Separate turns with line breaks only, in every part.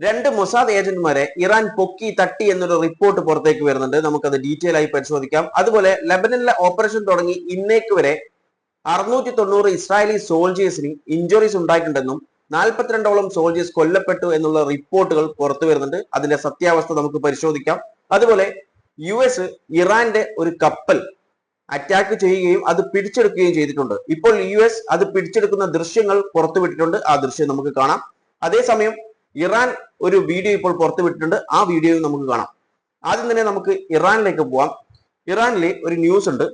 രണ്ട് Mossad ഏജന്റുമാരെ Iran പൊക്കി തട്ടി എന്നൊരു റിപ്പോർട്ട് പുറത്തേക്ക് വരുന്നുണ്ട്. നമുക്കത് ഡീറ്റെയിൽ ആയി പരിശോധിക്കാം. അതുപോലെ ലെബനനിലെ ഓപ്പറേഷൻ തുടങ്ങി ഇന്നേക്ക് വരെ 690 ഇസ്രായേലി സോൾജേഴ്സിന് ഇഞ്ചുറീസ് ഉണ്ടായിട്ടുണ്ടെന്നും 42ഓളം സോൾജേഴ്സ് കൊല്ലപ്പെട്ടു എന്നുള്ള റിപ്പോർട്ടുകൾ പുറത്തു വരുന്നുണ്ട്. അതിന്റെ സത്യാവസ്ഥ നമുക്ക് പരിശോധിക്കാം. അതുപോലെ US ഇറാന്റെ ഒരു കപ്പൽ അറ്റാക്ക് ചെയ്യുകയും അത് പിടിച്ചെടുക്കുകയും ചെയ്തിട്ടുണ്ട്. ഇപ്പോൾ US അത് പിടിച്ചെടുക്കുന്ന ദൃശ്യങ്ങൾ പുറത്തുവിട്ടിട്ടുണ്ട്. ആ ദൃശ്യം നമുക്ക് കാണാം. അതേസമയം ഇറാൻ ഒരു വീഡിയോ ഇപ്പോൾ പുറത്തുവിട്ടിട്ടുണ്ട്. ആ വീഡിയോയും നമുക്ക് കാണാം. ആദ്യം തന്നെ നമുക്ക് ഇറാനിലേക്ക് പോവാം. ഇറാനിലെ ഒരു ന്യൂസ് ഉണ്ട്.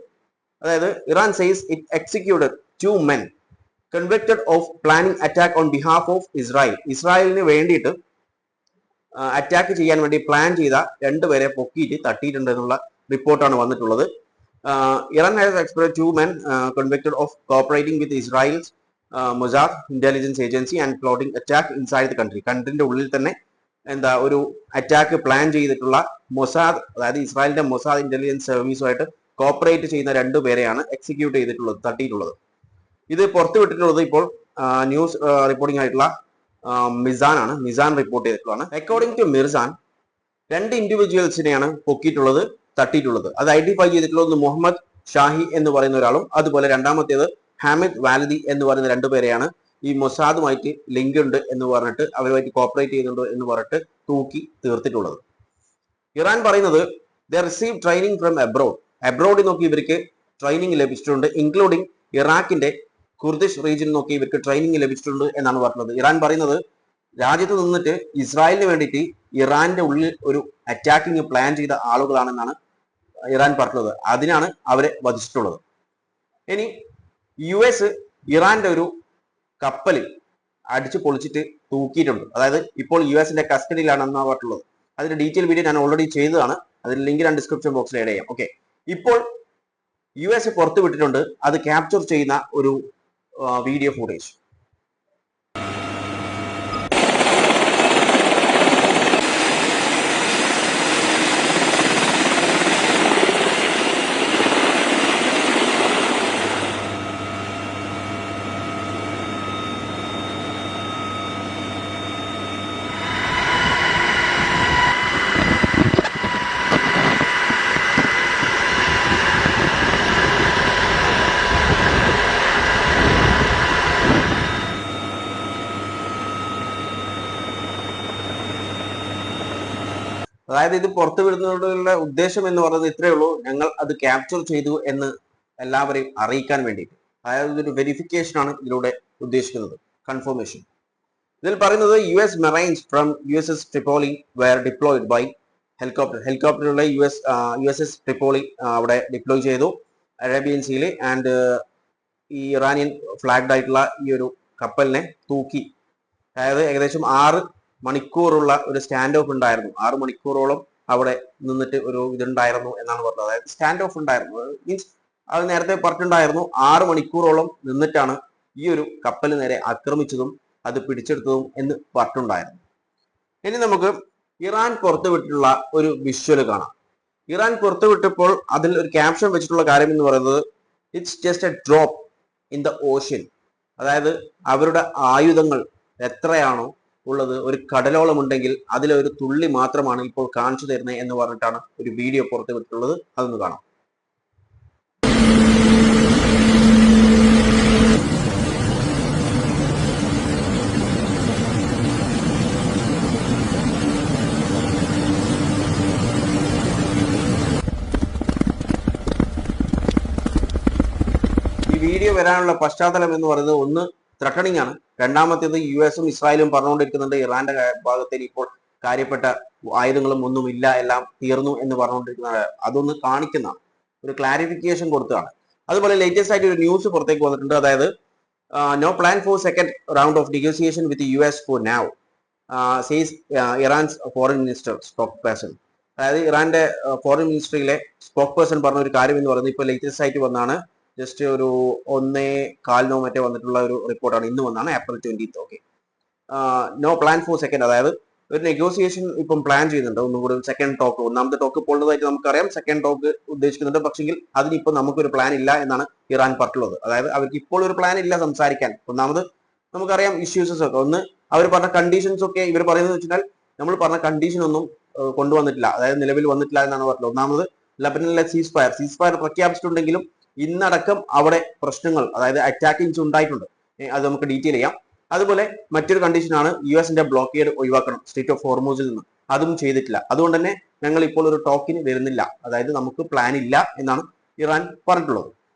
അതായത് Iran says it executed 2 men convicted of planning attack on behalf of Israel. ഇസ്രായേലിന് വേണ്ടിയിട്ട് അറ്റാക്ക് ചെയ്യാൻ വേണ്ടി പ്ലാൻ ചെയ്ത രണ്ടുപേരെ പൊക്കിയിട്ട് തട്ടിയിട്ടുണ്ട് എന്നുള്ള റിപ്പോർട്ടാണ് വന്നിട്ടുള്ളത്. Iran has expressed 2 men convicted of cooperating with Israel's Mossad intelligence agency and plotting attack inside the country. കൺട്രിന്റെ ഉള്ളിൽ തന്നെ ഒരു അറ്റാക്ക് പ്ലാൻ ചെയ്തിട്ടുള്ള മൊസാദ്, അതായത് ഇസ്രായേലിന്റെ മൊസാദ് ഇന്റലിജൻസ് സർവീസുമായിട്ട് കോപ്പറേറ്റ് ചെയ്യുന്ന രണ്ടുപേരെയാണ് എക്സിക്യൂട്ട് ചെയ്തിട്ടുള്ളത്, തട്ടിയിട്ടുള്ളത്. ഇത് പുറത്തുവിട്ടിട്ടുള്ളത് ഇപ്പോൾ ന്യൂസ് റിപ്പോർട്ടിംഗ് ആയിട്ടുള്ള മിസാൻ ആണ്. മിസാൻ റിപ്പോർട്ട് ചെയ്തിട്ടുള്ളതാണ്. അക്കോർഡിംഗ് ടു മിർസാൻ, 2 ഇൻഡിവിജ്വൽസിനെയാണ് പൊക്കിയിട്ടുള്ളത്, തട്ടിയിട്ടുള്ളത്. അത് ഐഡന്റിഫൈ ചെയ്തിട്ടുള്ളത് മുഹമ്മദ് ഷാഹി എന്ന് പറയുന്ന ഒരാളും അതുപോലെ രണ്ടാമത്തേത് ഹാമിദ് വാലിദി എന്ന് പറയുന്ന രണ്ടുപേരെയാണ് ഈ മൊസാദുമായിട്ട് ലിങ്ക് ഉണ്ട് എന്ന് പറഞ്ഞിട്ട് അവരുമായിട്ട് കോപ്പറേറ്റ് ചെയ്യുന്നുണ്ട് എന്ന് പറഞ്ഞിട്ട് തൂക്കി തീർത്തിട്ടുള്ളത്. ഇറാൻ പറയുന്നത് ദേ റിസീവ് ട്രെയിനിങ് ഫ്രം അബ്രോഡിൽ നോക്കി ഇവർക്ക് ട്രെയിനിങ് ലഭിച്ചിട്ടുണ്ട്, ഇൻക്ലൂഡിങ് ഇറാഖിന്റെ കുർദിഷ് റീജിയനിൽ നോക്കി ഇവർക്ക് ട്രെയിനിങ് ലഭിച്ചിട്ടുണ്ട് എന്നാണ് പറഞ്ഞത്. ഇറാൻ പറയുന്നത് രാജ്യത്ത് നിന്നിട്ട് ഇസ്രായേലിന് വേണ്ടിയിട്ട് ഇറാന്റെ ഉള്ളിൽ ഒരു അറ്റാക്കിങ് പ്ലാൻ ചെയ്ത ആളുകളാണെന്നാണ് ഇറാൻ പറഞ്ഞത്. അതിനാണ് അവരെ വധിച്ചിട്ടുള്ളത്. ഇനി US ഇറാന്റെ ഒരു കപ്പൽ അടിച്ചു പൊളിച്ചിട്ട് തൂക്കിയിട്ടുണ്ട്. അതായത് ഇപ്പോൾ US കസ്റ്റഡിയിലാണെന്നാണ് പറഞ്ഞിട്ടുള്ളത്. അതിന്റെ ഡീറ്റെയിൽ വീഡിയോ ഞാൻ ഓൾറെഡി ചെയ്തതാണ്. അതിന്റെ ലിങ്ക് ഞാൻ ഡിസ്ക്രിപ്ഷൻ ബോക്സിൽ ആഡ് ചെയ്യാം. ഓക്കെ, ഇപ്പോൾ US പുറത്തു വിട്ടിട്ടുണ്ട് അത് ക്യാപ്ചർ ചെയ്യുന്ന ഒരു വീഡിയോ ഫുട്ടേജ്. അതായത് ഇത് പുറത്തുവിടുന്നതിനുള്ള ഉദ്ദേശം എന്ന് പറയുന്നത് ഇത്രയേ ഉള്ളൂ, ഞങ്ങൾ അത് ക്യാപ്ചർ ചെയ്തു എന്ന് എല്ലാവരെയും അറിയിക്കാൻ വേണ്ടിയിട്ട്. അതായത് ഇതൊരു വെരിഫിക്കേഷൻ ആണ് ഇതിലൂടെ ഉദ്ദേശിക്കുന്നത്, കൺഫർമേഷൻ. ഇതിൽ പറയുന്നത് US Marines from USS Tripoli were deployed by ഹെലികോപ്റ്ററുള്ള USS Tripoli അവിടെ ഡിപ്ലോയ് ചെയ്തു അറേബ്യൻ സീയിൽ. ആൻഡ് ഈ ഇറാനിയൻ ഫ്ലാഗ്ഡ് ആയിട്ടുള്ള ഈ ഒരു കപ്പലിനെ തൂക്കി. അതായത് ഏകദേശം 6 മണിക്കൂറുള്ള ഒരു സ്റ്റാൻഡ് ഓഫ് ഉണ്ടായിരുന്നു. 6 മണിക്കൂറോളം അവിടെ നിന്നിട്ട് ഒരു ഇതുണ്ടായിരുന്നു എന്നാണ് പറഞ്ഞത്. അതായത് സ്റ്റാൻഡ് ഓഫ് ഉണ്ടായിരുന്നു, മീൻസ് അത് നേരത്തെ പറഞ്ഞിട്ടുണ്ടായിരുന്നു. 6 മണിക്കൂറോളം നിന്നിട്ടാണ് ഈ ഒരു കപ്പൽ നേരെ ആക്രമിച്ചതും അത് പിടിച്ചെടുത്തതും എന്ന് പറഞ്ഞിട്ടുണ്ടായിരുന്നു. ഇനി നമുക്ക് ഇറാൻ പുറത്തുവിട്ടിട്ടുള്ള ഒരു വിഷ്വൽ കാണാം. ഇറാൻ പുറത്തുവിട്ടപ്പോൾ അതിൽ ഒരു ക്യാപ്ഷൻ വെച്ചിട്ടുള്ള കാര്യം എന്ന് പറയുന്നത് it's just A drop in the ocean. അതായത് അവരുടെ ആയുധങ്ങൾ എത്രയാണോ ഉള്ളത്, ഒരു കടലോളം ഉണ്ടെങ്കിൽ അതിലൊരു തുള്ളി മാത്രമാണ് ഇപ്പോൾ കാണിച്ചു തരുന്നത് എന്ന് പറഞ്ഞിട്ടാണ് ഒരു വീഡിയോ പുറത്തുവിട്ടിട്ടുള്ളത്. അതൊന്ന് കാണാം. ഈ വീഡിയോ വരാനുള്ള പശ്ചാത്തലം എന്ന് പറയുന്നത് ഒന്ന് ത്രട്ടണിംഗ് ആണ്, രണ്ടാമത്തേത് US ഇസ്രായേലും പറഞ്ഞുകൊണ്ടിരിക്കുന്നുണ്ട് ഇറാന്റെ ഭാഗത്തിൽ ഇപ്പോൾ കാര്യപ്പെട്ട ആയുധങ്ങളും ഒന്നുമില്ല, എല്ലാം തീർന്നു എന്ന് പറഞ്ഞുകൊണ്ടിരിക്കുന്നതാണ്. അതൊന്ന് കാണിക്കുന്ന ഒരു ക്ലാരിഫിക്കേഷൻ കൊടുത്തതാണ്. അതുപോലെ ലേറ്റസ്റ്റ് ആയിട്ട് ഒരു ന്യൂസ് പുറത്തേക്ക് വന്നിട്ടുണ്ട്. അതായത് no plan for second round of negotiation with US for now says Iran's foreign minister spokesperson. അതായത് ഇറാന്റെ ഫോറിൻ മിനിസ്ട്രിയിലെ സ്പോക്ക് പേഴ്സൺ പറഞ്ഞ ഒരു കാര്യം എന്ന് പറയുന്നത് ഇപ്പോൾ ലേറ്റസ്റ്റ് ആയിട്ട് വന്നാണ്. ജസ്റ്റ് ഒരു 1.25 മറ്റേ വന്നിട്ടുള്ള ഒരു റിപ്പോർട്ടാണ്. ഇന്ന് വന്നാണ്, April 20. Okay, no plan for second, അതായത് ഒരു നെഗോസിയേഷൻ ഇപ്പം പ്ലാൻ ചെയ്യുന്നുണ്ട്. ഒന്നും കൂടി സെക്കൻഡ് ടോക്ക്, ഒന്നാമത്തെ ടോക്ക് ഇപ്പോൾ ഉള്ളതായിട്ട് നമുക്കറിയാം, സെക്കൻഡ് ടോക്ക് ഉദ്ദേശിക്കുന്നുണ്ട്. പക്ഷെങ്കിൽ അതിനിപ്പോൾ നമുക്കൊരു പ്ലാൻ ഇല്ല എന്നാണ് ഇറാൻ പറഞ്ഞിട്ടുള്ളത്. അതായത് അവർക്ക് ഇപ്പോൾ ഒരു പ്ലാൻ ഇല്ല സംസാരിക്കാൻ. ഒന്നാമത് നമുക്കറിയാം ഇഷ്യൂസസ് ഒക്കെ. ഒന്ന് അവർ പറഞ്ഞ കണ്ടീഷൻസ് ഒക്കെ ഇവർ പറയുന്നത് വെച്ചാൽ നമ്മൾ പറഞ്ഞ കണ്ടീഷൻ ഒന്നും കൊണ്ടുവന്നിട്ടില്ല, അതായത് നിലവിൽ വന്നിട്ടില്ല എന്നാണ് പറഞ്ഞത്. ഒന്നാമത് ലബനനിലെ സീസ് ഫയർ പ്രഖ്യാപിച്ചിട്ടുണ്ടെങ്കിലും ഇന്നടക്കം അവിടെ പ്രശ്നങ്ങൾ, അതായത് അറ്റാക്കിങ്സ് ഉണ്ടായിട്ടുണ്ട്. അത് നമുക്ക് ഡീറ്റെയിൽ ചെയ്യാം. അതുപോലെ മറ്റൊരു കണ്ടീഷനാണ് US ബ്ലോക്കേഡ് ഒഴിവാക്കണം സ്ട്രേറ്റ് ഓഫ് ഹോർമൂസിൽ നിന്ന്. അതും ചെയ്തിട്ടില്ല. അതുകൊണ്ട് തന്നെ ഞങ്ങൾ ഇപ്പോൾ ഒരു ടോക്കിന് വരുന്നില്ല, അതായത് നമുക്ക് പ്ലാൻ ഇല്ല എന്നാണ് ഇറാൻ പറഞ്ഞിട്ടുള്ളത്.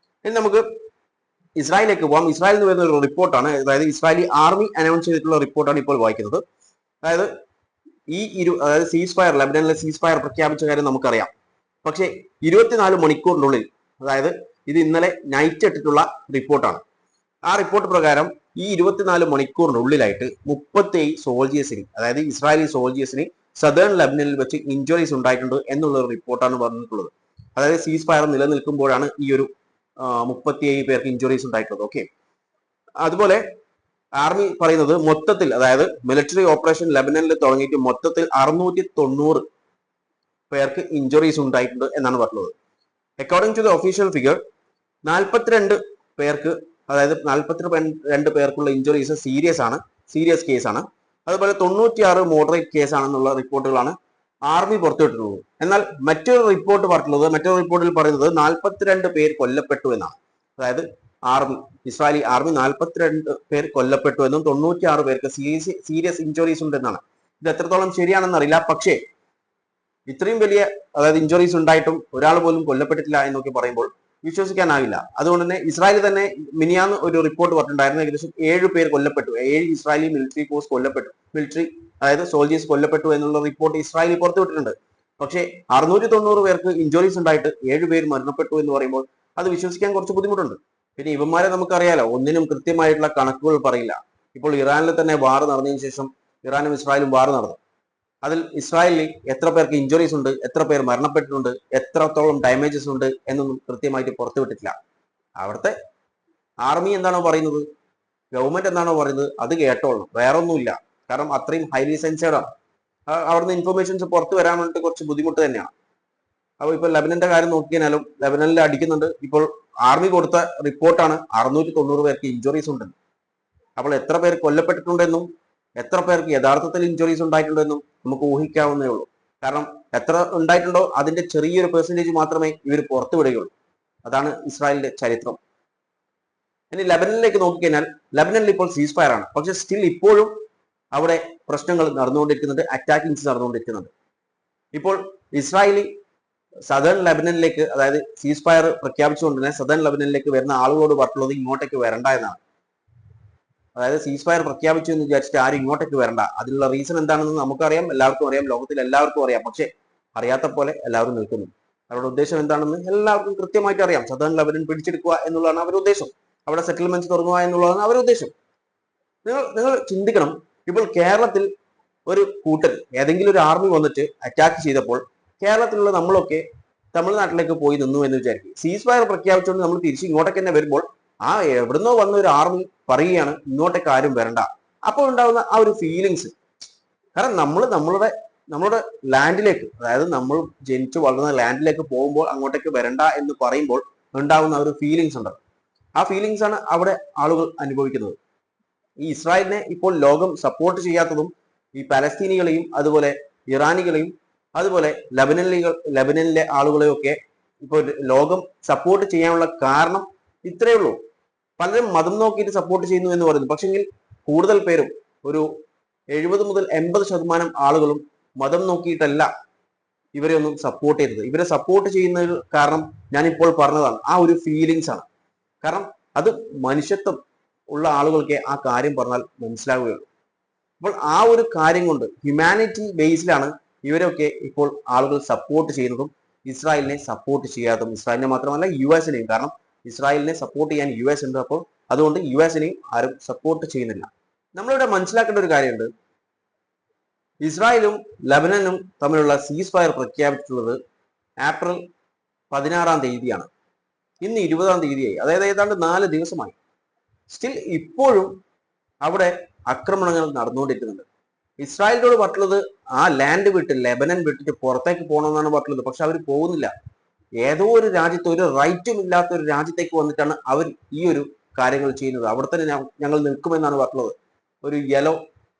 ഇനി നമുക്ക് ഇസ്രായേലിലേക്ക് പോകാം. ഇസ്രായേലിൽ നിന്ന് വരുന്ന ഒരു റിപ്പോർട്ടാണ്, അതായത് ഇസ്രായേലി ആർമി അനൗൺസ് ചെയ്തിട്ടുള്ള റിപ്പോർട്ടാണ് ഇപ്പോൾ വായിക്കുന്നത്. അതായത് അതായത് ലബനനിലെ സീസ് ഫയർ പ്രഖ്യാപിച്ച കാര്യം നമുക്കറിയാം. പക്ഷേ 24 മണിക്കൂറിനുള്ളിൽ, അതായത് ഇത് ഇന്നലെ നൈറ്റ് ഇട്ടിട്ടുള്ള റിപ്പോർട്ടാണ്. ആ റിപ്പോർട്ട് പ്രകാരം ഈ 24 മണിക്കൂറിനുള്ളിലായിട്ട് 37 സോൾജിയേഴ്സിന്, അതായത് ഇസ്രായേലി സോൾജിയേഴ്സിന് സദേൺ ലബനനിൽ വെച്ച് ഇഞ്ചുറീസ് ഉണ്ടായിട്ടുണ്ട് എന്നുള്ള ഒരു റിപ്പോർട്ടാണ് പറഞ്ഞിട്ടുള്ളത്. അതായത് സീസ് ഫയർ നിലനിൽക്കുമ്പോഴാണ് ഈ ഒരു 37 പേർക്ക് ഇഞ്ചുറീസ് ഉണ്ടായിട്ടുള്ളത്. ഓക്കെ, അതുപോലെ ആർമി പറയുന്നത് മൊത്തത്തിൽ, അതായത് മിലിറ്ററി ഓപ്പറേഷൻ ലബനനിൽ തുടങ്ങിയിട്ട് മൊത്തത്തിൽ 690 പേർക്ക് ഇഞ്ചുറീസ് ഉണ്ടായിട്ടുണ്ട് എന്നാണ് പറഞ്ഞത്. According to the official figure 42 പേർക്ക്, അതായത് 42 പേർക്കുള്ള ഇഞ്ചുറീസ് സീരിയസ് കേസാണ്. അതുപോലെ 96 മോഡറേറ്റ് കേസാണെന്നുള്ള റിപ്പോർട്ടുകളാണ് ആർമി പുറത്തുവിട്ടിട്ടുള്ളത്. എന്നാൽ മറ്റൊരു റിപ്പോർട്ടിൽ പറയുന്നത് 42 പേർ കൊല്ലപ്പെട്ടു എന്നാണ്. അതായത് ഇസ്രായേലി ആർമി 42 പേർ കൊല്ലപ്പെട്ടു എന്നും 96 പേർക്ക് സീരിയസ് ഇഞ്ചുറീസ് ഉണ്ടെന്നാണ്. ഇത് എത്രത്തോളം ശരിയാണെന്ന് അറിയില്ല. പക്ഷേ ഇത്രയും വലിയ, അതായത് ഇഞ്ചുറീസ് ഉണ്ടായിട്ടും ഒരാൾ പോലും കൊല്ലപ്പെട്ടിട്ടില്ല എന്നൊക്കെ പറയുമ്പോൾ വിശ്വസിക്കാനാവില്ല. അതുകൊണ്ട് തന്നെ ഇസ്രായേൽ തന്നെ മിനിയാന്ന് ഒരു റിപ്പോർട്ട് പറഞ്ഞിട്ടുണ്ടായിരുന്നു, ഏകദേശം 7 പേർ കൊല്ലപ്പെട്ടു, 7 ഇസ്രായേലി മിലിറ്ററി ഫോഴ്സ് കൊല്ലപ്പെട്ടു, അതായത് സോൾജേഴ്സ് കൊല്ലപ്പെട്ടു എന്നുള്ള റിപ്പോർട്ട് ഇസ്രായേലി പുറത്തുവിട്ടിട്ടുണ്ട്. പക്ഷേ 690 പേർക്ക് ഇഞ്ചുറീസ് ഉണ്ടായിട്ട് 7 പേർ മരണപ്പെട്ടു എന്ന് പറയുമ്പോൾ അത് വിശ്വസിക്കാൻ കുറച്ച് ബുദ്ധിമുട്ടുണ്ട്. പിന്നെ ഇവന്മാരെ നമുക്കറിയാലോ, ഒന്നിനും കൃത്യമായിട്ടുള്ള കണക്കുകൾ പറയില്ല. ഇപ്പോൾ ഇറാനിൽ തന്നെ വാർ നടന്നതിന് ശേഷം ഇറാനും ഇസ്രായേലും വാർ നടന്നു. അതിൽ ഇസ്രായേലിൽ എത്ര പേർക്ക് ഇഞ്ചുറീസ് ഉണ്ട്, എത്ര പേർ മരണപ്പെട്ടിട്ടുണ്ട്, എത്രത്തോളം ഡാമേജസ് ഉണ്ട് എന്നൊന്നും കൃത്യമായിട്ട് പുറത്തുവിട്ടിട്ടില്ല. അവിടുത്തെ ആർമി എന്താണോ പറയുന്നത്, ഗവൺമെന്റ് എന്താണോ പറയുന്നത്, അത് കേട്ടോളണം, വേറൊന്നുമില്ല. കാരണം അത്രയും ഹൈലി സെൻസേർഡ് ആണ്. അവിടുന്ന് ഇൻഫർമേഷൻസ് പുറത്തു വരാൻ വേണ്ടിയിട്ട് കുറച്ച് ബുദ്ധിമുട്ട് തന്നെയാണ്. അപ്പോൾ ഇപ്പോൾ ലബനന്റെ കാര്യം നോക്കിയാലും ലബനനിൽ അടിക്കുന്നുണ്ട്. ഇപ്പോൾ ആർമി കൊടുത്ത റിപ്പോർട്ടാണ് 690 പേർക്ക് ഇഞ്ചുറീസ് ഉണ്ടെന്ന്. അപ്പോൾ എത്ര പേർ കൊല്ലപ്പെട്ടിട്ടുണ്ടെന്നും എത്ര പേർക്ക് യഥാർത്ഥത്തിൽ ഇഞ്ചുറീസ് ഉണ്ടായിട്ടുണ്ടെന്നും നമുക്ക് ഊഹിക്കാവുന്നേ ഉള്ളൂ. കാരണം എത്ര ഉണ്ടായിട്ടുണ്ടോ അതിന്റെ ചെറിയൊരു പെർസെന്റേജ് മാത്രമേ ഇവർ പുറത്തു വിടുകയുള്ളൂ. അതാണ് ഇസ്രായേലിന്റെ ചരിത്രം. ഇനി ലബനനിലേക്ക് നോക്കിക്കഴിഞ്ഞാൽ ലബനനിൽ ഇപ്പോൾ സീസ് ഫയർ ആണ്. പക്ഷെ സ്റ്റിൽ ഇപ്പോഴും അവിടെ പ്രശ്നങ്ങൾ നടന്നുകൊണ്ടിരിക്കുന്നുണ്ട്, അറ്റാക്കിങ്സ് നടന്നുകൊണ്ടിരിക്കുന്നുണ്ട്. ഇപ്പോൾ ഇസ്രായേലി സദേൺ ലബനനിലേക്ക്, അതായത് സീസ് ഫയർ പ്രഖ്യാപിച്ചുകൊണ്ട് തന്നെ സദേൺ ലബനനിലേക്ക് വരുന്ന ആളുകളോട് പറഞ്ഞുള്ളത് ഇങ്ങോട്ടേക്ക് വരണ്ട എന്നാണ്. അതായത് സീസ് ഫയർ പ്രഖ്യാപിച്ചു എന്ന് വിചാരിച്ചിട്ട് ആരും ഇങ്ങോട്ടേക്ക് വരണ്ട. അതിനുള്ള റീസൺ എന്താണെന്ന് നമുക്കറിയാം, എല്ലാവർക്കും അറിയാം, ലോകത്തിൽ എല്ലാവർക്കും അറിയാം. പക്ഷെ അറിയാത്ത പോലെ എല്ലാവരും നിൽക്കുന്നു. അവരുടെ ഉദ്ദേശം എന്താണെന്ന് എല്ലാവർക്കും കൃത്യമായിട്ട് അറിയാം. സദേൺ ലബനൻ പിടിച്ചെടുക്കുക എന്നുള്ളതാണ് അവരുടെ ഉദ്ദേശം. അവിടെ സെറ്റിൽമെന്റ്സ് തുടങ്ങുക എന്നുള്ളതാണ് അവരുടെ ഉദ്ദേശം. നിങ്ങൾ ചിന്തിക്കണം, ഇപ്പോൾ കേരളത്തിൽ ഒരു കൂട്ടർ, ഏതെങ്കിലും ഒരു ആർമി വന്നിട്ട് അറ്റാക്ക് ചെയ്തപ്പോൾ കേരളത്തിലുള്ള നമ്മളൊക്കെ തമിഴ്നാട്ടിലേക്ക് പോയി നിന്നു എന്ന് വിചാരിക്കും. സീസ് ഫയർ പ്രഖ്യാപിച്ചുകൊണ്ട് നമ്മൾ തിരിച്ച് ഇങ്ങോട്ടേക്ക് തന്നെ വരുമ്പോൾ എവിടുന്നോ വന്ന ഒരു ആർമി പറയുകയാണ് ഇങ്ങോട്ടേക്ക് ആരും വരണ്ട. അപ്പോൾ ഉണ്ടാകുന്ന ആ ഒരു ഫീലിങ്സ്, കാരണം നമ്മളുടെ ലാൻഡിലേക്ക്, അതായത് നമ്മൾ ജനിച്ചു വളർന്ന ലാൻഡിലേക്ക് പോകുമ്പോൾ അങ്ങോട്ടേക്ക് വരണ്ട എന്ന് പറയുമ്പോൾ ഉണ്ടാകുന്ന ഒരു ഫീലിങ്സ് ഉണ്ട്. ആ ഫീലിങ്സ് ആണ് അവിടെ ആളുകൾ അനുഭവിക്കുന്നത്. ഈ ഇസ്രായേലിനെ ഇപ്പോൾ ലോകം സപ്പോർട്ട് ചെയ്യാത്തതും ഈ പലസ്തീനികളെയും അതുപോലെ ഇറാനികളെയും അതുപോലെ ലബനനിലെ ആളുകളെയും ഒക്കെ ഇപ്പോൾ ലോകം സപ്പോർട്ട് ചെയ്യാനുള്ള കാരണം ഇത്രയേ ഉള്ളൂ. പലരും മതം നോക്കിയിട്ട് സപ്പോർട്ട് ചെയ്യുന്നു എന്ന് പറയുന്നു. പക്ഷെങ്കിൽ കൂടുതൽ പേരും, ഒരു 70 മുതൽ 80% ആളുകളും മതം നോക്കിയിട്ടല്ല ഇവരെ ഒന്നും സപ്പോർട്ട് ചെയ്തത്. ഇവരെ സപ്പോർട്ട് ചെയ്യുന്നതിൽ കാരണം ഞാനിപ്പോൾ പറഞ്ഞതാണ്, ആ ഒരു ഫീലിങ്സ് ആണ്. കാരണം അത് മനുഷ്യത്വം ഉള്ള ആളുകൾക്ക് ആ കാര്യം പറഞ്ഞാൽ മനസ്സിലാവുകയുള്ളൂ. അപ്പോൾ ആ ഒരു കാര്യം കൊണ്ട് ഹ്യൂമാനിറ്റി ബേസിലാണ് ഇവരൊക്കെ ഇപ്പോൾ ആളുകൾ സപ്പോർട്ട് ചെയ്യുന്നതും ഇസ്രായേലിനെ സപ്പോർട്ട് ചെയ്യാത്തതും. ഇസ്രായേലിനെ മാത്രമല്ല US-നെയും. കാരണം ഇസ്രായേലിനെ സപ്പോർട്ട് ചെയ്യാൻ US ഉണ്ട്. അപ്പോൾ അതുകൊണ്ട് US-നെയും ആരും സപ്പോർട്ട് ചെയ്യുന്നില്ല. നമ്മളിവിടെ മനസ്സിലാക്കേണ്ട ഒരു കാര്യമുണ്ട്, ഇസ്രായേലും ലബനനും തമ്മിലുള്ള സീസ് ഫയർ പ്രഖ്യാപിച്ചിട്ടുള്ളത് ഏപ്രിൽ 16-ാം തീയതിയാണ്. ഇന്ന് 20-ാം തീയതിയായി, അതായത് ഏതാണ്ട് 4 ദിവസമായി. സ്റ്റിൽ ഇപ്പോഴും അവിടെ ആക്രമണങ്ങൾ നടന്നുകൊണ്ടിരിക്കുന്നുണ്ട്. ഇസ്രായേലിനോട് പറഞ്ഞത് ആ ലാൻഡ് വിട്ട്, ലെബനൻ വിട്ടിട്ട് പുറത്തേക്ക് പോകണമെന്നാണ് പറഞ്ഞത്. പക്ഷെ അവർ പോകുന്നില്ല. ഏതോ ഒരു രാജ്യത്ത്, ഒരു റൈറ്റും ഇല്ലാത്ത ഒരു രാജ്യത്തേക്ക് വന്നിട്ടാണ് അവർ ഈ ഒരു കാര്യങ്ങൾ ചെയ്യുന്നത്. അവിടെ തന്നെ ഞങ്ങൾ നിൽക്കുമെന്നാണ് പറഞ്ഞത്. ഒരു യെല്ലോ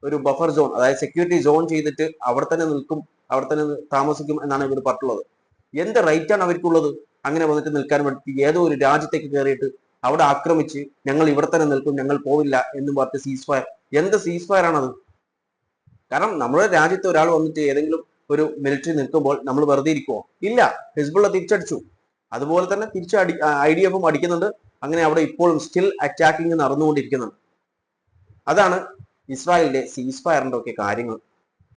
ഒരു ബഫർ സോൺ, അതായത് സെക്യൂരിറ്റി സോൺ ചെയ്തിട്ട് അവിടെ തന്നെ നിൽക്കും, അവിടെ തന്നെ താമസിക്കും എന്നാണ് ഇവർ പറഞ്ഞിട്ടുള്ളത്. എന്ത് റൈറ്റ് ആണ് അവർക്കുള്ളത് അങ്ങനെ വന്നിട്ട് നിൽക്കാൻ വേണ്ടി? ഏതോ ഒരു രാജ്യത്തേക്ക് കയറിയിട്ട് അവിടെ ആക്രമിച്ച് ഞങ്ങൾ ഇവിടെ തന്നെ നിൽക്കും, ഞങ്ങൾ പോവില്ല എന്ന് പറഞ്ഞ് സീസ് ഫയർ. എന്ത് സീസ് ഫയർ ആണത്? കാരണം നമ്മുടെ രാജ്യത്ത് ഒരാൾ വന്നിട്ട് ഏതെങ്കിലും ഒരു മിലിറ്ററി നിൽക്കുമ്പോൾ നമ്മൾ വെറുതെ ഇരിക്കുമോ? ഇല്ല. ഹിസ്ബുള്ള തിരിച്ചടിച്ചു, അതുപോലെ തന്നെ തിരിച്ച് IDF അടിക്കുന്നുണ്ട്. അങ്ങനെ അവിടെ ഇപ്പോഴും സ്റ്റിൽ അറ്റാക്കിങ് നടന്നുകൊണ്ടിരിക്കുന്നുണ്ട്. അതാണ് ഇസ്രായേലിന്റെ സീസ് ഫയറിന്റെ ഒക്കെ കാര്യങ്ങൾ.